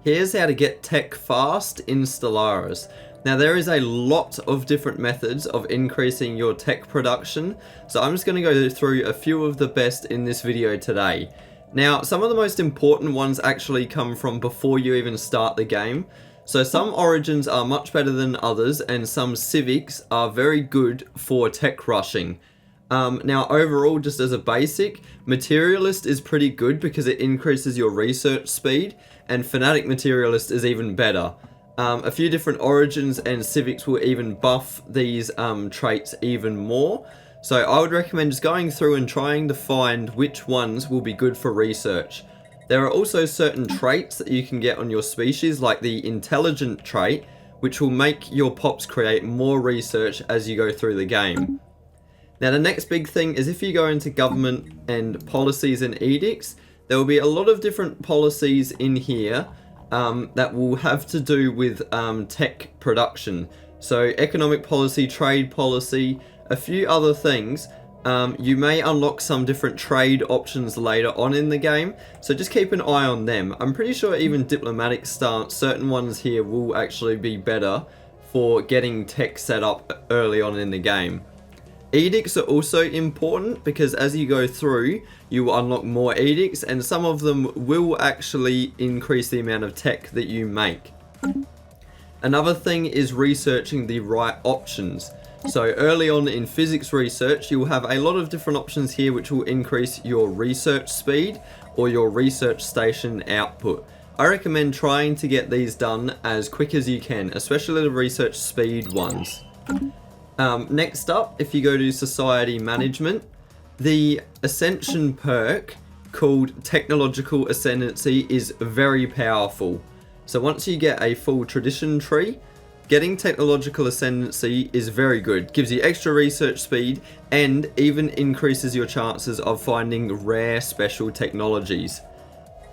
Here's how to get tech fast in Stellaris. Now there is a lot of different methods of increasing your tech production, so I'm just going to go through a few of the best in this video today. Now some of the most important ones actually come from before you even start the game. So some origins are much better than others, and some civics are very good for tech rushing. Now overall, just as a basic, Materialist is pretty good because it increases your research speed, and Fanatic Materialist is even better. A few different origins and civics will even buff these traits even more. So I would recommend just going through and trying to find which ones will be good for research. There are also certain traits that you can get on your species, like the intelligent trait, which will make your pops create more research as you go through the game. Now the next big thing is if you go into government and policies and edicts, there will be a lot of different policies in here that will have to do with tech production. So economic policy, trade policy, a few other things. You may unlock some different trade options later on in the game, so just keep an eye on them. I'm pretty sure even diplomatic stance, certain ones here will actually be better for getting tech set up early on in the game. Edicts are also important because as you go through, you will unlock more edicts, and some of them will actually increase the amount of tech that you make. Another thing is researching the right options. So early on in physics research, you'll have a lot of different options here which will increase your research speed or your research station output. I recommend trying to get these done as quick as you can, especially the research speed ones. Next up, if you go to Society Management, the Ascension perk called Technological Ascendancy is very powerful. So once you get a full tradition tree, getting Technological Ascendancy is very good. Gives you extra research speed and even increases your chances of finding rare special technologies.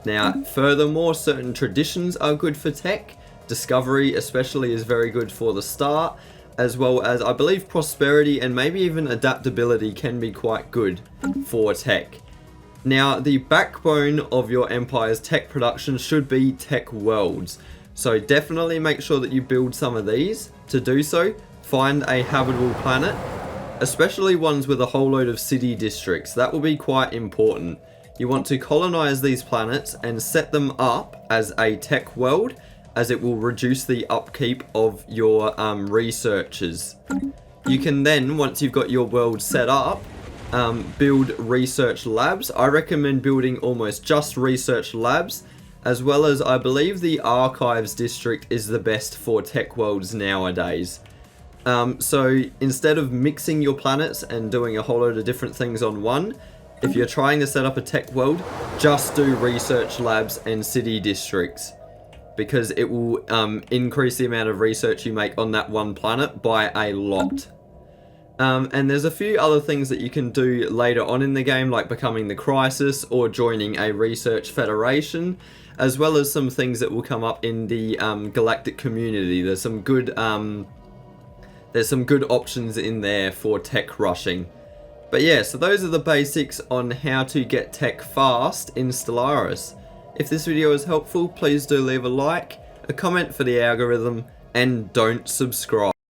Now, furthermore, certain traditions are good for tech. Discovery especially is very good for the start, as well as I believe prosperity and maybe even adaptability can be quite good for tech. Now the backbone of your empire's tech production should be tech worlds. So definitely make sure that you build some of these. To do so, find a habitable planet, especially ones with a whole load of city districts. That will be quite important. You want to colonize these planets and set them up as a tech world, as it will reduce the upkeep of your researchers. You can then, once you've got your world set up, build research labs. I recommend building almost just research labs, as well as I believe the archives district is the best for tech worlds nowadays. So instead of mixing your planets and doing a whole load of different things on one, if you're trying to set up a tech world, just do research labs and city districts, because it will increase the amount of research you make on that one planet by a lot. And there's a few other things that you can do later on in the game, like becoming the Crisis or joining a research federation, as well as some things that will come up in the galactic community. There's some good options in there for tech rushing. But yeah, so those are the basics on how to get tech fast in Stellaris. If this video is helpful, please do leave a like, a comment for the algorithm, and don't subscribe.